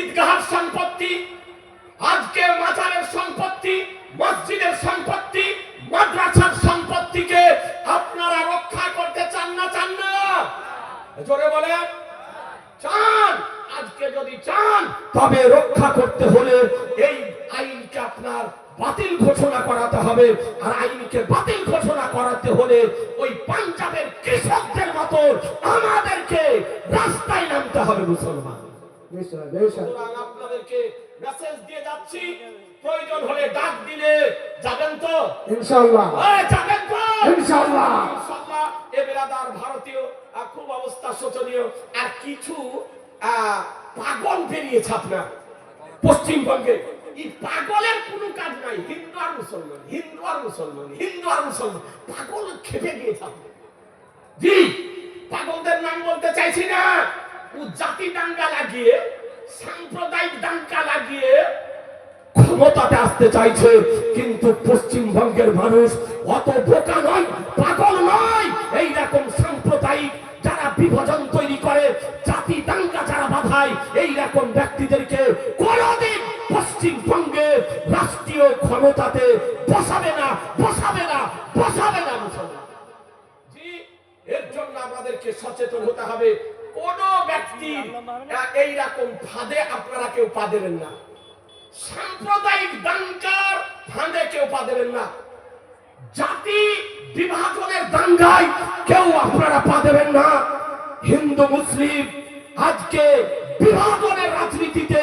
ঈদগাহের সম্পত্তি, আজকে মাজারের সম্পত্তি, মসজিদের সম্পত্তি, মাদ্রাসার সম্পত্তিকে আপনারা রক্ষা করতে চান না? চান না? জোরে বলেন চান। আজকে যদি চান তবে রক্ষা করতে হলে এই আইনকে আপনার বাতিল ঘোষণা করাতে হবে। আর আইনকে বাতিল ঘোষণা করাতে হলে ওই পাঞ্জাবের কৃষকদের মতো আমাদেরকে রাস্তায় নামতে হবে। মুসলমান আপনাদেরকে মেসেজ দিয়ে যাচ্ছি, প্রয়োজন হলে ডাক দিলে যাবেন তো ইনশাআল্লাহ? যাবেন তো ইনশাআল্লাহ? ইনশাআল্লাহ। এ বেরাদার ভারতীয় খুব অবস্থা শোচনীয়। আর কিছু পাগল বেরিয়েছে আপনার পশ্চিমবঙ্গে। এই পাগলের কোনো কাজ নাই। হিন্দু আর মুসলমান, হিন্দু আর মুসলমান, হিন্দু আর মুসলমান। পাগল খেপে গিয়েছে। জি, পাগলদের নাম বলতে চাইছি না। ও জাতি দাঙ্গা লাগিয়ে, সাম্প্রদায়িক দাঙ্গা লাগিয়ে ক্ষমতাতে আসতে চাইছে। কিন্তু পশ্চিমবঙ্গের মানুষ অত বোকা নয়, পাগল নয়। এইরকম সাম্প্রদায়িক যারা বিভাজন তৈরি করে, জাতি দাঙ্গা যারা বাঁধায়, এইরকম ব্যক্তিদেরকে কোনদিন পশ্চিমবঙ্গে রাষ্ট্রীয় ক্ষমতাতে বসাবে না, বসাবে না, বসাবে না। জি, এর জন্য আমাদেরকে সচেতন হতে হবে। কোন ব্যক্তি এইরকম ফাঁদে আপনারা কেউ পা দেবেন না। সাম্প্রদায়িক দাঙ্গার ফাঁদে কেউ পা দেবেন না। জাতি বিভাজনের দাঙ্গায় কেউ আপনারা পা দেবেন না। হিন্দু মুসলিম আজকে বিভাজনের রাজনীতিতে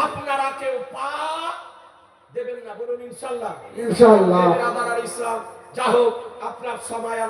আপনারা কেউ পা দেবেন না। বলুন ইনশাআল্লাহ? ইনশাআল্লাহ। ইসলাম যা হোক, আপনার সময়